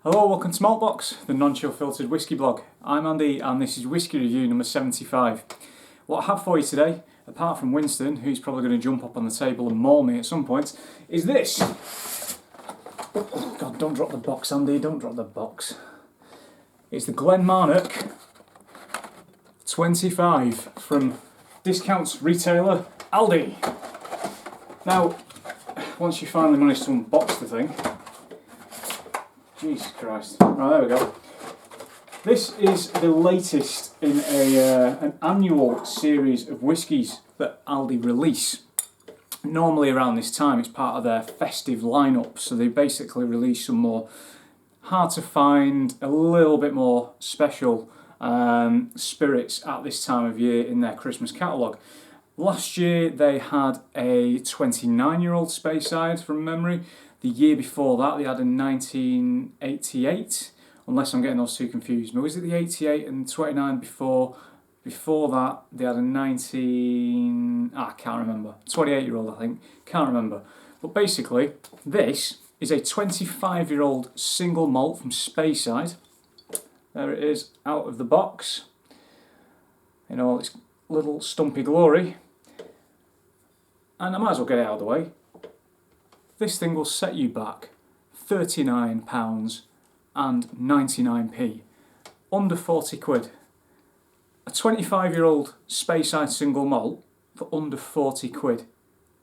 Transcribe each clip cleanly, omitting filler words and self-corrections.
Hello, welcome to Malt, the non-chill filtered whisky blog. I'm Andy and this is Whisky Review number 75. What I have for you today, apart from Winston, who's probably going to jump up on the table and maul me at some point, is this. God, don't drop the box, Andy, don't drop the box. It's the Glen Marnoch 25 from discounts retailer Aldi. Now, once you finally manage to unbox the thing, Jesus Christ. Right, there we go. This is the latest in an annual series of whiskies that Aldi release. Normally around this time it's part of their festive lineup, so they basically release some more hard to find, a little bit more special spirits at this time of year in their Christmas catalogue. Last year they had a 29-year-old Speyside from memory. The year before that they had a 1988, unless I'm getting those two confused. But was it the 88 and 29 before? Before that they had a 28-year-old I think, can't remember. But basically this is a 25-year-old single malt from Speyside. There it is out of the box in all its little stumpy glory. And I might as well get it out of the way. This thing will set you back £39 and 99p, under 40 quid. A 25-year-old Speyside single malt for under 40 quid.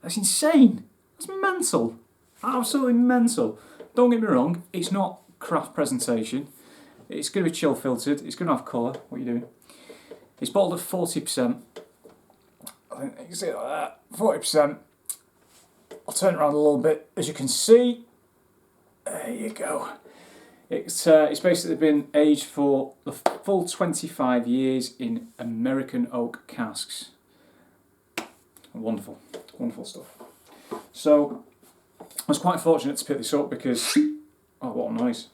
That's insane. That's mental. Absolutely mental. Don't get me wrong, it's not craft presentation. It's going to be chill filtered. It's going to have colour. What are you doing? It's bottled at 40%. I think you can see it like that. 40%. I'll turn it around a little bit. As you can see, there you go. It's basically been aged for the full 25 years in American oak casks. Wonderful, wonderful stuff. So I was quite fortunate to pick this up because, oh, what a noise.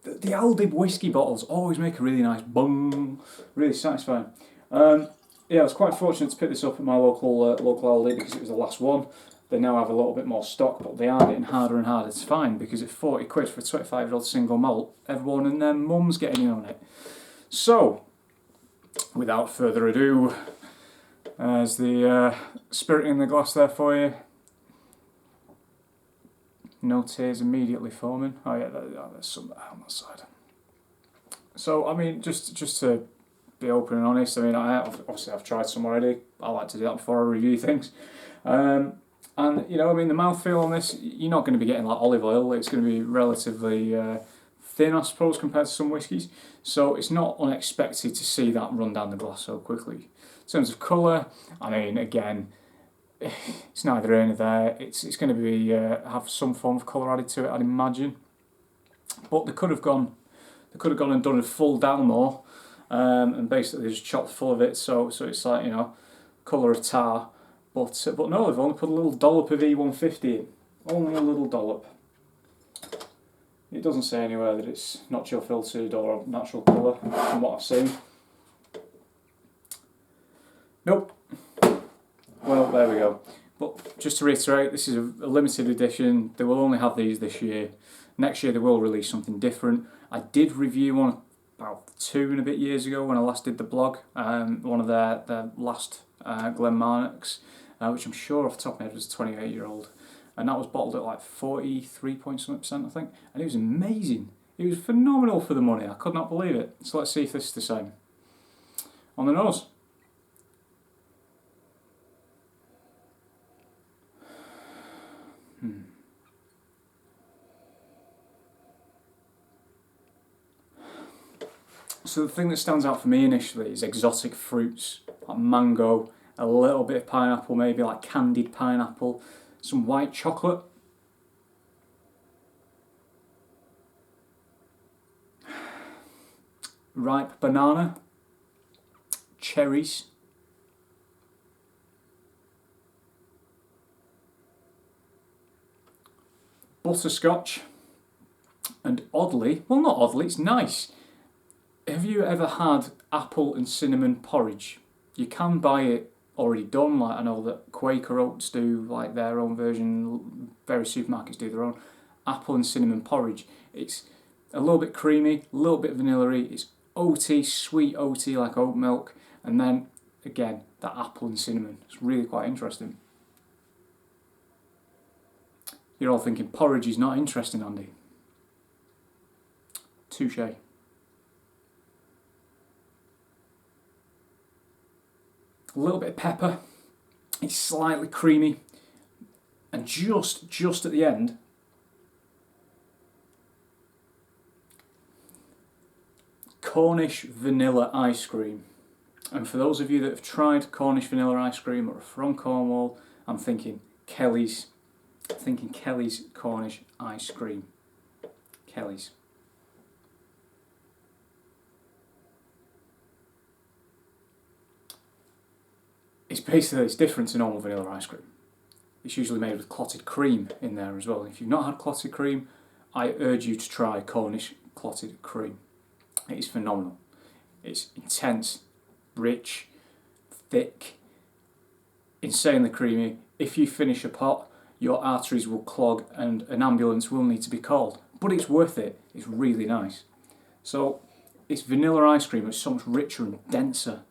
The Aldi whiskey bottles always make a really nice bung, really satisfying. Yeah, I was quite fortunate to pick this up at my local Aldi because it was the last one. They now have a little bit more stock, but they are getting harder and harder to find because at 40 quid for a 25-year-old single malt, everyone and their mum's getting in on it. So, without further ado, there's the spirit in the glass there for you. No tears immediately forming. Oh yeah, there's some on that side. So, I mean, just to be open and honest, I mean, I've tried some already. I like to do that before I review things. And, you know, I mean, the mouthfeel on this, you're not going to be getting like olive oil. It's going to be relatively thin, I suppose, compared to some whiskies. So it's not unexpected to see that run down the glass so quickly. In terms of colour, I mean, again, it's neither here nor there. It's going to be have some form of colour added to it, I'd imagine. But they could have gone and done a full Dalmore, and basically just chopped full of it. So it's like, you know, colour of tar. But no, they've only put a little dollop of E150 in. Only a little dollop. It doesn't say anywhere that it's not chill filtered or natural colour, from what I've seen. Nope. Well, there we go. But just to reiterate, this is a limited edition. They will only have these this year. Next year they will release something different. I did review one about 2 and a bit years ago when I last did the blog. One of their last Glen Marnochs. Which I'm sure off the top of my head was a 28-year-old, and that was bottled at like 43 point something %, I think, and it was amazing. It was phenomenal for the money. I could not believe it. So let's see if this is the same. On the nose. So the thing that stands out for me initially is exotic fruits, like mango, a little bit of pineapple, maybe like candied pineapple, some white chocolate. Ripe banana, cherries, butterscotch, and oddly, well not oddly, it's nice. Have you ever had apple and cinnamon porridge? You can buy it already done, like I know that Quaker Oats do like their own version, various supermarkets do their own apple and cinnamon porridge. It's a little bit creamy, a little bit vanilla-y. It's oaty, sweet oaty like oat milk, and then again that apple and cinnamon. It's really quite interesting. You're all thinking porridge is not interesting, Andy. Touche. A little bit of pepper. It's slightly creamy, and just at the end, Cornish vanilla ice cream. And for those of you that have tried Cornish vanilla ice cream or are from Cornwall, I'm thinking Kelly's Cornish ice cream. Kelly's. It's different to normal vanilla ice cream. It's usually made with clotted cream in there as well. If you've not had clotted cream, I urge you to try Cornish clotted cream. It is phenomenal. It's intense, rich, thick, insanely creamy. If you finish a pot, your arteries will clog and an ambulance will need to be called. But it's worth it. It's really nice. So it's vanilla ice cream. It's so much richer and denser.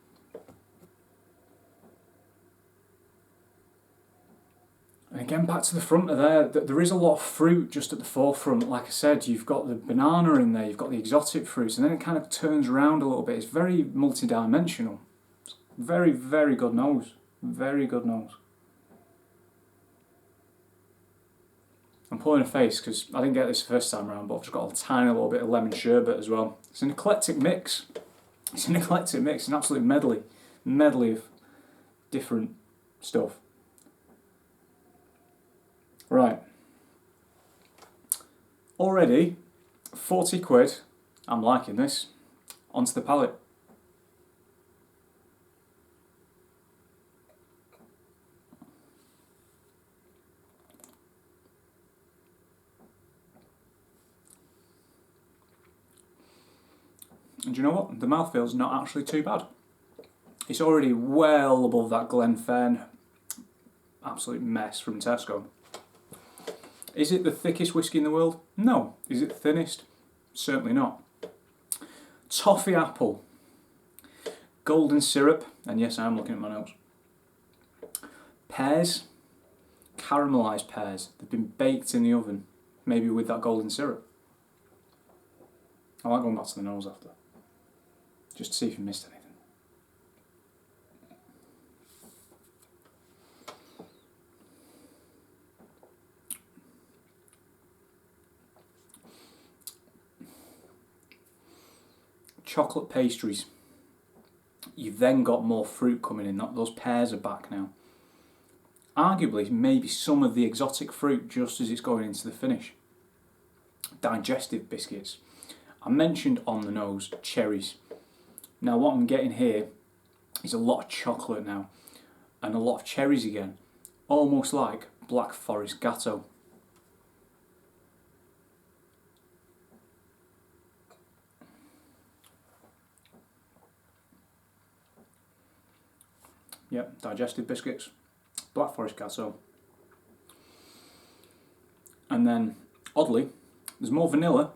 And again, back to the front of there is a lot of fruit just at the forefront. Like I said, you've got the banana in there, you've got the exotic fruits, and then it kind of turns around a little bit. It's very multi-dimensional. Very, very good nose. Very good nose. I'm pulling a face because I didn't get this the first time around, but I've just got a tiny little bit of lemon sherbet as well. It's an eclectic mix. It's an absolute medley of different stuff. Right, already 40 quid, I'm liking this, onto the palate. And do you know what, the mouthfeel's not actually too bad. It's already well above that Glenfern absolute mess from Tesco. Is it the thickest whiskey in the world? No. Is it the thinnest? Certainly not. Toffee apple, golden syrup, and yes, I am looking at my notes. Pears, caramelised pears. They've been baked in the oven, maybe with that golden syrup. I like going back to the nose after, just to see if you missed anything. Chocolate pastries. You've then got more fruit coming in. Those pears are back now. Arguably, maybe some of the exotic fruit just as it's going into the finish. Digestive biscuits. I mentioned on the nose cherries. Now what I'm getting here is a lot of chocolate now and a lot of cherries again. Almost like Black Forest Gatto. Yep, digestive biscuits, Black Forest Gatto. And then, oddly, there's more vanilla,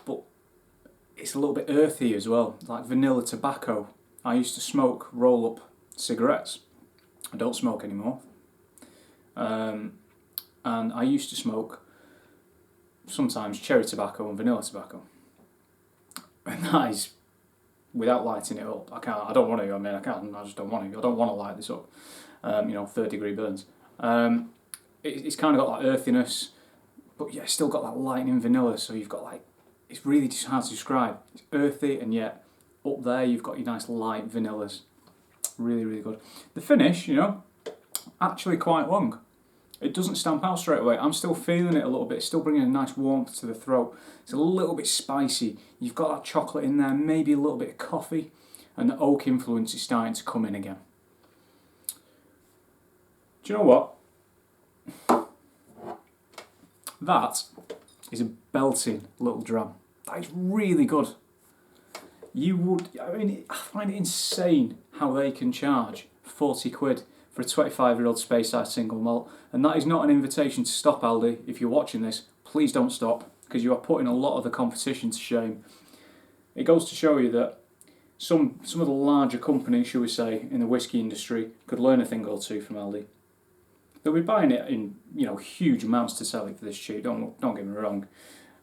but it's a little bit earthy as well, like vanilla tobacco. I used to smoke roll-up cigarettes. I don't smoke anymore. And I used to smoke sometimes cherry tobacco and vanilla tobacco. And that is, without lighting it up, I don't want to, I just don't want to. I don't want to light this up, 3rd-degree burns. It's kind of got that earthiness, but yeah, it's still got that lightning vanilla, so you've got like, it's really just hard to describe. It's earthy, and yet up there you've got your nice light vanillas. Really, really good. The finish, actually quite long. It doesn't stamp out straight away. I'm still feeling it a little bit. It's still bringing a nice warmth to the throat. It's a little bit spicy. You've got that chocolate in there, maybe a little bit of coffee, and the oak influence is starting to come in again. Do you know what? That is a belting little dram. That is really good. I find it insane how they can charge 40 quid for a 25-year-old Speyside single malt. And that is not an invitation to stop, Aldi. If you're watching this, please don't stop, because you are putting a lot of the competition to shame. It goes to show you that some of the larger companies, shall we say, in the whisky industry could learn a thing or two from Aldi. They'll be buying it in huge amounts to sell it for this cheap. Don't get me wrong,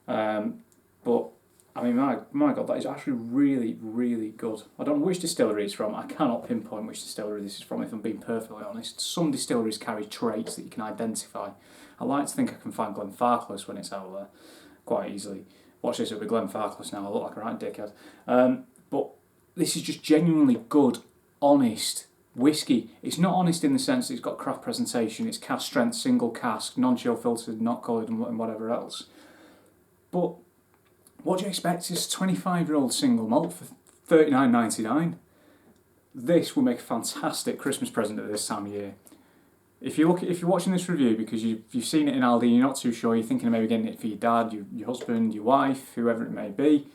but I mean my God, that is actually really, really good. I don't know which distillery it's from. I cannot pinpoint which distillery this is from, if I'm being perfectly honest. Some distilleries carry traits that you can identify. I like to think I can find Glen Marnoch when it's out there quite easily. Watch this, it'll be Glen Marnoch now. I look like a right dickhead. But this is just genuinely good, honest whiskey. It's not honest in the sense that it's got craft presentation, it's cask strength, single cask, non-chill filtered, not coloured and whatever else. But what do you expect? It's a 25-year-old single malt for $39.99. This will make a fantastic Christmas present at this time of year. If you're watching this review because you've seen it in Aldi and you're not too sure, you're thinking of maybe getting it for your dad, your husband, your wife, whoever it may be,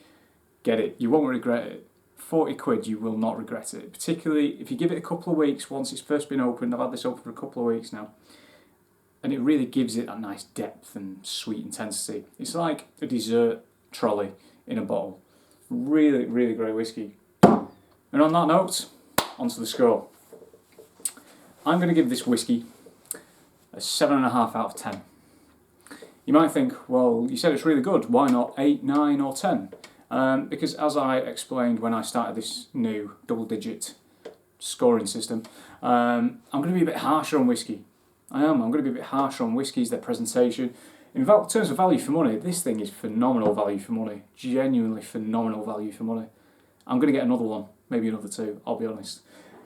get it. You won't regret it. 40 quid, you will not regret it. Particularly if you give it a couple of weeks once it's first been opened. I've had this open for a couple of weeks now. And it really gives it that nice depth and sweet intensity. It's like a dessert trolley in a bottle. Really, really great whiskey. And on that note, onto the score. I'm going to give this whiskey a 7.5 out of 10. You might think, well, you said it's really good. Why not 8, 9 or 10? Because as I explained when I started this new double-digit scoring system, I'm going to be a bit harsher on whiskey. I'm going to be a bit harsher on whiskies, their presentation. In terms of value for money, this thing is phenomenal value for money. Genuinely phenomenal value for money. I'm going to get another one, maybe another two, I'll be honest.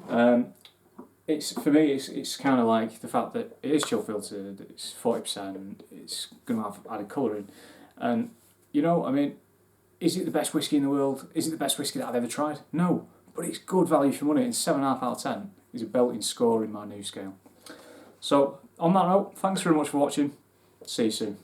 For me, it's kind of like the fact that it is chill filtered, it's 40%, it's going to have added colouring. And, is it the best whiskey in the world? Is it the best whiskey that I've ever tried? No, but it's good value for money, and 7.5 out of 10 is a belting score in my new scale. So, on that note, thanks very much for watching. See you soon.